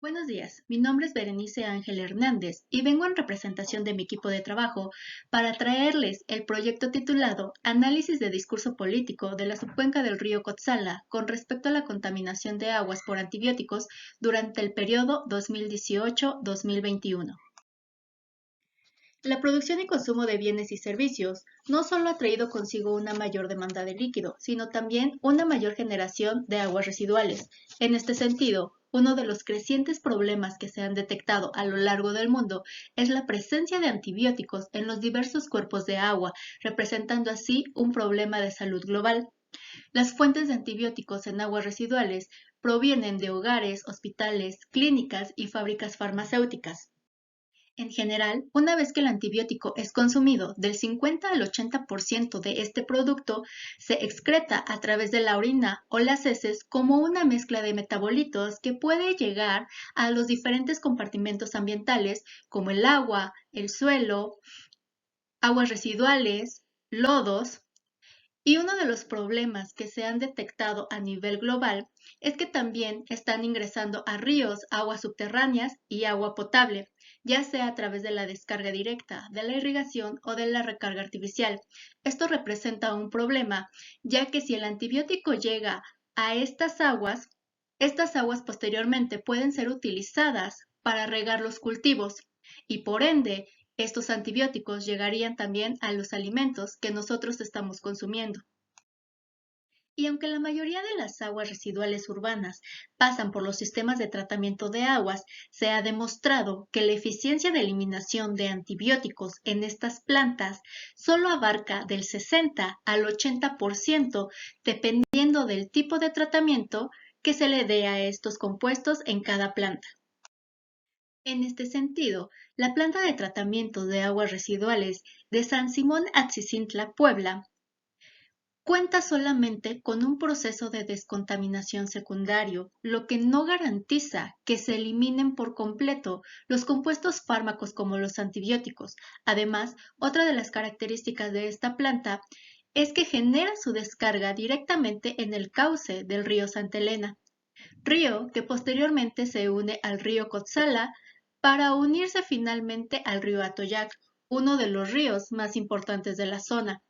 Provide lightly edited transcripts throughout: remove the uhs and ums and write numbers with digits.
Buenos días, mi nombre es Berenice Ángel Hernández y vengo en representación de mi equipo de trabajo para traerles el proyecto titulado Análisis de discurso político de la subcuenca del río Cotzala con respecto a la contaminación de aguas por antibióticos durante el periodo 2018-2021. La producción y consumo de bienes y servicios no solo ha traído consigo una mayor demanda de líquido, sino también una mayor generación de aguas residuales. En este sentido, uno de los crecientes problemas que se han detectado a lo largo del mundo es la presencia de antibióticos en los diversos cuerpos de agua, representando así un problema de salud global. Las fuentes de antibióticos en aguas residuales provienen de hogares, hospitales, clínicas y fábricas farmacéuticas. En general, una vez que el antibiótico es consumido, del 50 al 80% de este producto se excreta a través de la orina o las heces como una mezcla de metabolitos que puede llegar a los diferentes compartimentos ambientales como el agua, el suelo, aguas residuales, lodos. Y uno de los problemas que se han detectado a nivel global es que también están ingresando a ríos, aguas subterráneas y agua potable, ya sea a través de la descarga directa, de la irrigación o de la recarga artificial. Esto representa un problema, ya que si el antibiótico llega a estas aguas posteriormente pueden ser utilizadas para regar los cultivos y por ende estos antibióticos llegarían también a los alimentos que nosotros estamos consumiendo. Y aunque la mayoría de las aguas residuales urbanas pasan por los sistemas de tratamiento de aguas, se ha demostrado que la eficiencia de eliminación de antibióticos en estas plantas solo abarca del 60 al 80%, dependiendo del tipo de tratamiento que se le dé a estos compuestos en cada planta. En este sentido, la planta de tratamiento de aguas residuales de San Simón Atzicintla, Puebla, cuenta solamente con un proceso de descontaminación secundario, lo que no garantiza que se eliminen por completo los compuestos fármacos como los antibióticos. Además, otra de las características de esta planta es que genera su descarga directamente en el cauce del río Santa Elena, río que posteriormente se une al río Cotzala para unirse finalmente al río Atoyac, uno de los ríos más importantes de la zona.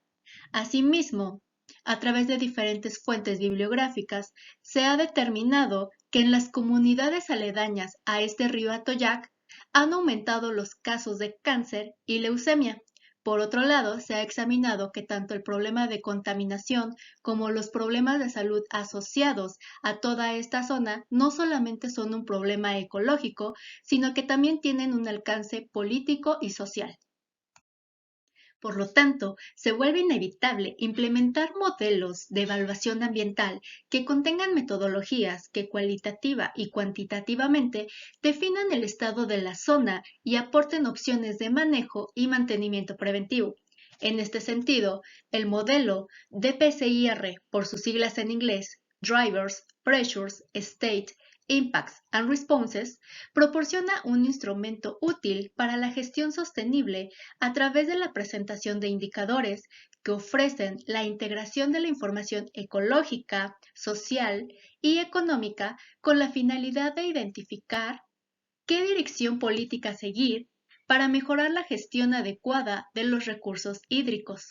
Asimismo, a través de diferentes fuentes bibliográficas, se ha determinado que en las comunidades aledañas a este río Atoyac han aumentado los casos de cáncer y leucemia. Por otro lado, se ha examinado que tanto el problema de contaminación como los problemas de salud asociados a toda esta zona no solamente son un problema ecológico, sino que también tienen un alcance político y social. Por lo tanto, se vuelve inevitable implementar modelos de evaluación ambiental que contengan metodologías que cualitativa y cuantitativamente definan el estado de la zona y aporten opciones de manejo y mantenimiento preventivo. En este sentido, el modelo DPSIR, por sus siglas en inglés, Drivers, Pressures, State, Impacts and Responses, proporciona un instrumento útil para la gestión sostenible a través de la presentación de indicadores que ofrecen la integración de la información ecológica, social y económica con la finalidad de identificar qué dirección política seguir para mejorar la gestión adecuada de los recursos hídricos.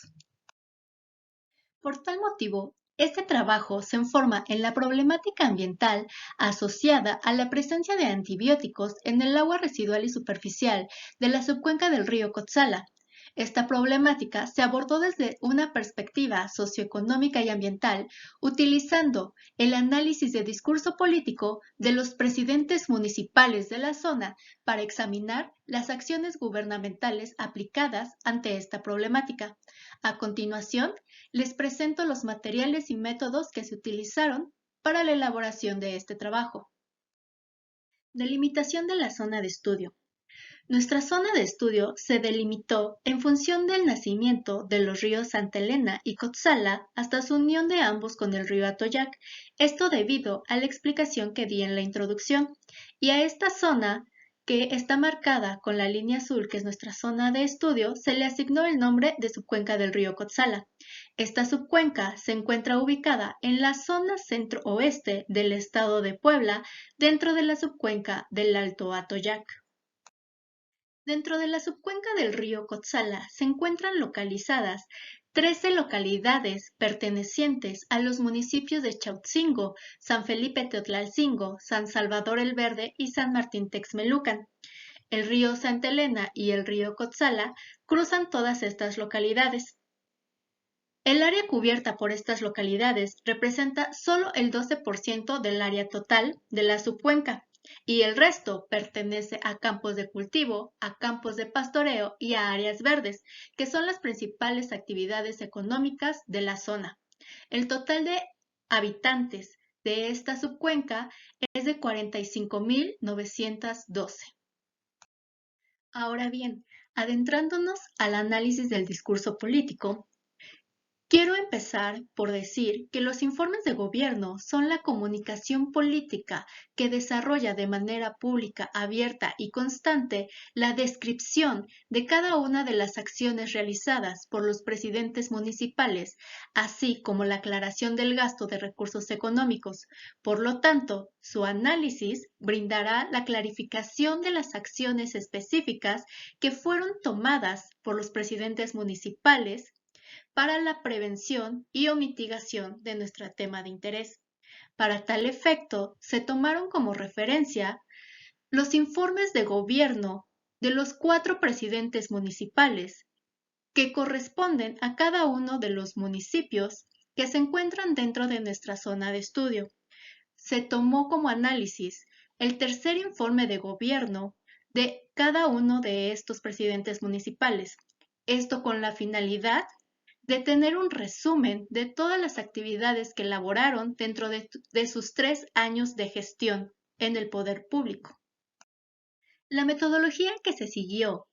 Por tal motivo, este trabajo se informa en la problemática ambiental asociada a la presencia de antibióticos en el agua residual y superficial de la subcuenca del río Cotzala. Esta problemática se abordó desde una perspectiva socioeconómica y ambiental, utilizando el análisis de discurso político de los presidentes municipales de la zona para examinar las acciones gubernamentales aplicadas ante esta problemática. A continuación, les presento los materiales y métodos que se utilizaron para la elaboración de este trabajo. Delimitación de la zona de estudio. Nuestra zona de estudio se delimitó en función del nacimiento de los ríos Santa Elena y Cotzala hasta su unión de ambos con el río Atoyac, esto debido a la explicación que di en la introducción, y a esta zona que está marcada con la línea azul, que es nuestra zona de estudio, se le asignó el nombre de subcuenca del río Cotzala. Esta subcuenca se encuentra ubicada en la zona centro-oeste del estado de Puebla, dentro de la subcuenca del Alto Atoyac. Dentro de la subcuenca del río Cotzala se encuentran localizadas 13 localidades pertenecientes a los municipios de Chautzingo, San Felipe Teotlalcingo, San Salvador el Verde y San Martín Texmelucan. El río Santa Elena y el río Cotzala cruzan todas estas localidades. El área cubierta por estas localidades representa solo el 12% del área total de la subcuenca, y el resto pertenece a campos de cultivo, a campos de pastoreo y a áreas verdes, que son las principales actividades económicas de la zona. El total de habitantes de esta subcuenca es de 45.912. Ahora bien, adentrándonos al análisis del discurso político, quiero empezar por decir que los informes de gobierno son la comunicación política que desarrolla de manera pública, abierta y constante la descripción de cada una de las acciones realizadas por los presidentes municipales, así como la aclaración del gasto de recursos económicos. Por lo tanto, su análisis brindará la clarificación de las acciones específicas que fueron tomadas por los presidentes municipales para la prevención y o mitigación de nuestro tema de interés. Para tal efecto, se tomaron como referencia los informes de gobierno de los 4 presidentes municipales, que corresponden a cada uno de los municipios que se encuentran dentro de nuestra zona de estudio. Se tomó como análisis el tercer informe de gobierno de cada uno de estos presidentes municipales, esto con la finalidad de tener un resumen de todas las actividades que elaboraron dentro de sus 3 años de gestión en el poder público. La metodología que se siguió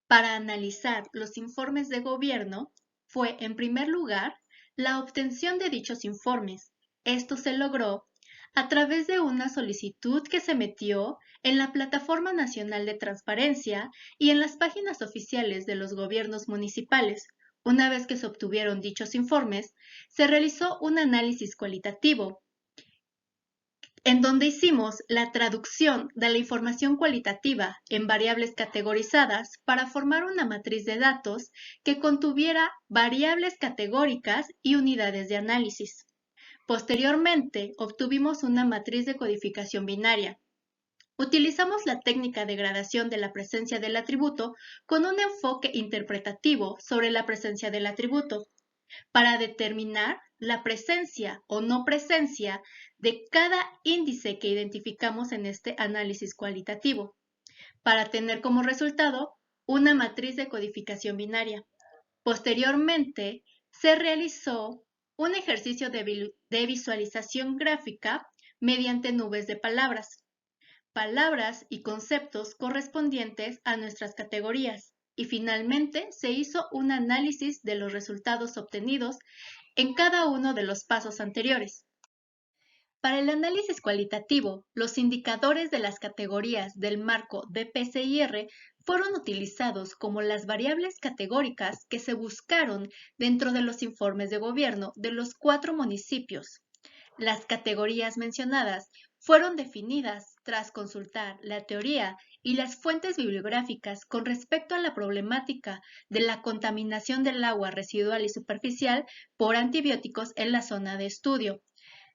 para analizar los informes de gobierno fue, en primer lugar, la obtención de dichos informes. Esto se logró a través de una solicitud que se metió en la Plataforma Nacional de Transparencia y en las páginas oficiales de los gobiernos municipales. Una vez que se obtuvieron dichos informes, se realizó un análisis cualitativo, en donde hicimos la traducción de la información cualitativa en variables categorizadas para formar una matriz de datos que contuviera variables categóricas y unidades de análisis. Posteriormente, obtuvimos una matriz de codificación binaria. Utilizamos la técnica de gradación de la presencia del atributo con un enfoque interpretativo sobre la presencia del atributo, para determinar la presencia o no presencia de cada índice que identificamos en este análisis cualitativo, para tener como resultado una matriz de codificación binaria. Posteriormente, se realizó un ejercicio de visualización gráfica mediante nubes de palabras y conceptos correspondientes a nuestras categorías, y finalmente se hizo un análisis de los resultados obtenidos en cada uno de los pasos anteriores. Para el análisis cualitativo, los indicadores de las categorías del marco DPCIR fueron utilizados como las variables categóricas que se buscaron dentro de los informes de gobierno de los 4 municipios. Las categorías mencionadas fueron definidas tras consultar la teoría y las fuentes bibliográficas con respecto a la problemática de la contaminación del agua residual y superficial por antibióticos en la zona de estudio,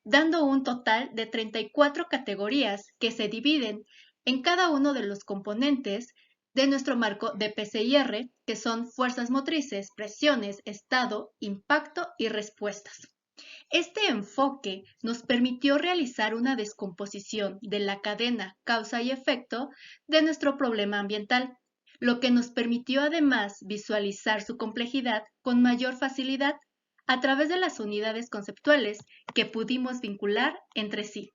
dando un total de 34 categorías que se dividen en cada uno de los componentes de nuestro marco de PCIR, que son fuerzas motrices, presiones, estado, impacto y respuestas. Este enfoque nos permitió realizar una descomposición de la cadena causa y efecto de nuestro problema ambiental, lo que nos permitió además visualizar su complejidad con mayor facilidad a través de las unidades conceptuales que pudimos vincular entre sí.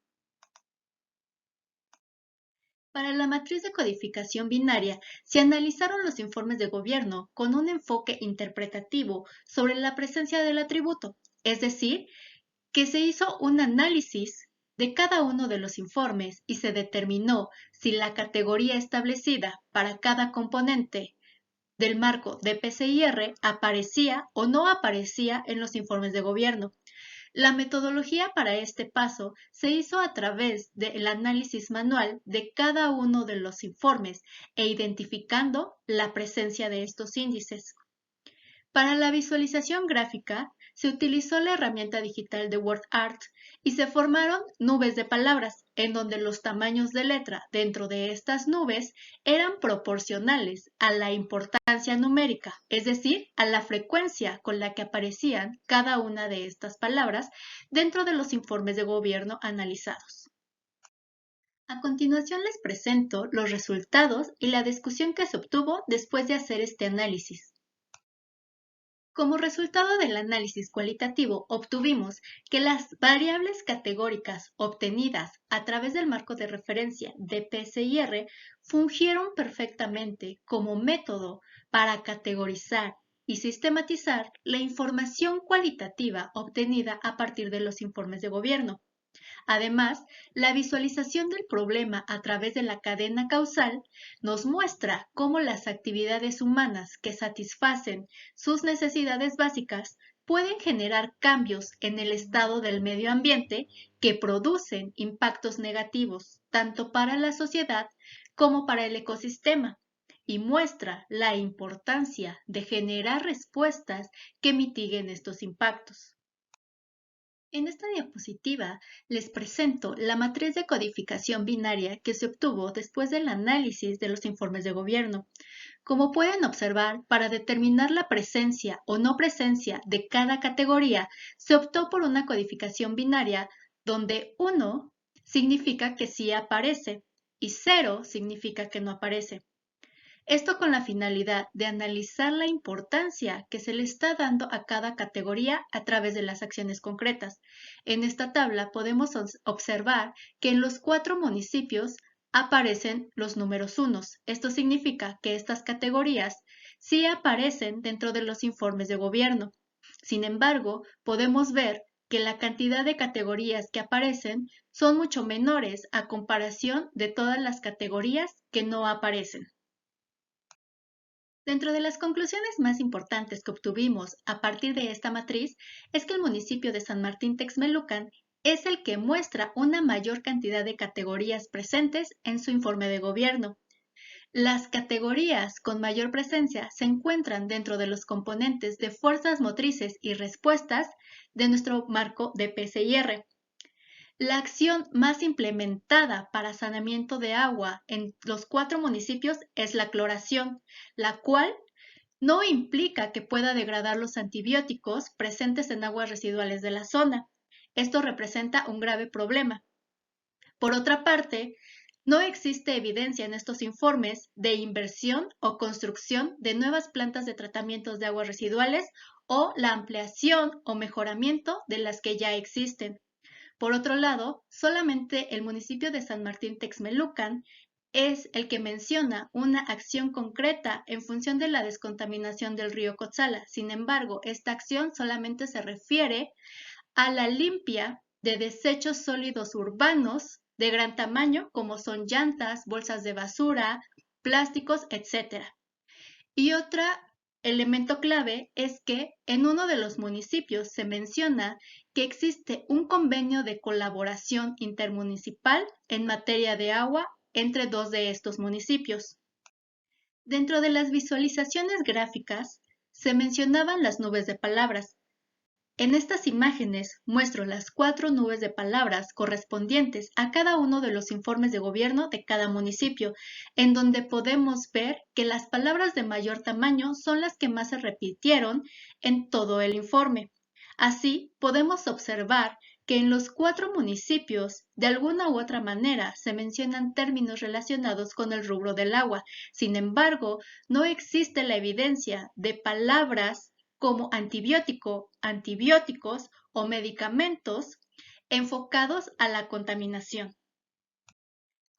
Para la matriz de codificación binaria, se analizaron los informes de gobierno con un enfoque interpretativo sobre la presencia del atributo, es decir, que se hizo un análisis de cada uno de los informes y se determinó si la categoría establecida para cada componente del marco de PCIR aparecía o no aparecía en los informes de gobierno. La metodología para este paso se hizo a través del análisis manual de cada uno de los informes e identificando la presencia de estos índices. Para la visualización gráfica, se utilizó la herramienta digital de WordArt y se formaron nubes de palabras, en donde los tamaños de letra dentro de estas nubes eran proporcionales a la importancia numérica, es decir, a la frecuencia con la que aparecían cada una de estas palabras dentro de los informes de gobierno analizados. A continuación les presento los resultados y la discusión que se obtuvo después de hacer este análisis. Como resultado del análisis cualitativo, obtuvimos que las variables categóricas obtenidas a través del marco de referencia de PCIR fungieron perfectamente como método para categorizar y sistematizar la información cualitativa obtenida a partir de los informes de gobierno. Además, la visualización del problema a través de la cadena causal nos muestra cómo las actividades humanas que satisfacen sus necesidades básicas pueden generar cambios en el estado del medio ambiente que producen impactos negativos tanto para la sociedad como para el ecosistema y muestra la importancia de generar respuestas que mitiguen estos impactos. En esta diapositiva les presento la matriz de codificación binaria que se obtuvo después del análisis de los informes de gobierno. Como pueden observar, para determinar la presencia o no presencia de cada categoría, se optó por una codificación binaria donde 1 significa que sí aparece y 0 significa que no aparece. Esto con la finalidad de analizar la importancia que se le está dando a cada categoría a través de las acciones concretas. En esta tabla podemos observar que en los 4 municipios aparecen los números unos. Esto significa que estas categorías sí aparecen dentro de los informes de gobierno. Sin embargo, podemos ver que la cantidad de categorías que aparecen son mucho menores a comparación de todas las categorías que no aparecen. Dentro de las conclusiones más importantes que obtuvimos a partir de esta matriz es que el municipio de San Martín Texmelucan es el que muestra una mayor cantidad de categorías presentes en su informe de gobierno. Las categorías con mayor presencia se encuentran dentro de los componentes de fuerzas motrices y respuestas de nuestro marco de PCIR. La acción más implementada para saneamiento de agua en los 4 municipios es la cloración, la cual no implica que pueda degradar los antibióticos presentes en aguas residuales de la zona. Esto representa un grave problema. Por otra parte, no existe evidencia en estos informes de inversión o construcción de nuevas plantas de tratamientos de aguas residuales o la ampliación o mejoramiento de las que ya existen. Por otro lado, solamente el municipio de San Martín Texmelucan es el que menciona una acción concreta en función de la descontaminación del río Cotzala. Sin embargo, esta acción solamente se refiere a la limpia de desechos sólidos urbanos de gran tamaño, como son llantas, bolsas de basura, plásticos, etc. Y otro elemento clave es que en uno de los municipios se menciona que existe un convenio de colaboración intermunicipal en materia de agua entre 2 de estos municipios. Dentro de las visualizaciones gráficas se mencionaban las nubes de palabras. En estas imágenes muestro las 4 nubes de palabras correspondientes a cada uno de los informes de gobierno de cada municipio, en donde podemos ver que las palabras de mayor tamaño son las que más se repitieron en todo el informe. Así, podemos observar que en los 4 municipios, de alguna u otra manera, se mencionan términos relacionados con el rubro del agua. Sin embargo, no existe la evidencia de palabras como antibiótico, antibióticos o medicamentos enfocados a la contaminación.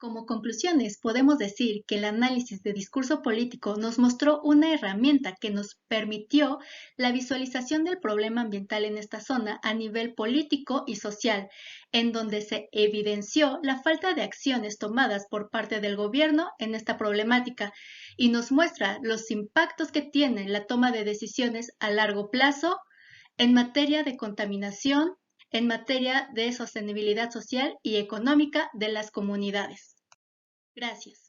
Como conclusiones, podemos decir que el análisis de discurso político nos mostró una herramienta que nos permitió la visualización del problema ambiental en esta zona a nivel político y social, en donde se evidenció la falta de acciones tomadas por parte del gobierno en esta problemática y nos muestra los impactos que tiene la toma de decisiones a largo plazo en materia de contaminación, en materia de sostenibilidad social y económica de las comunidades. Gracias.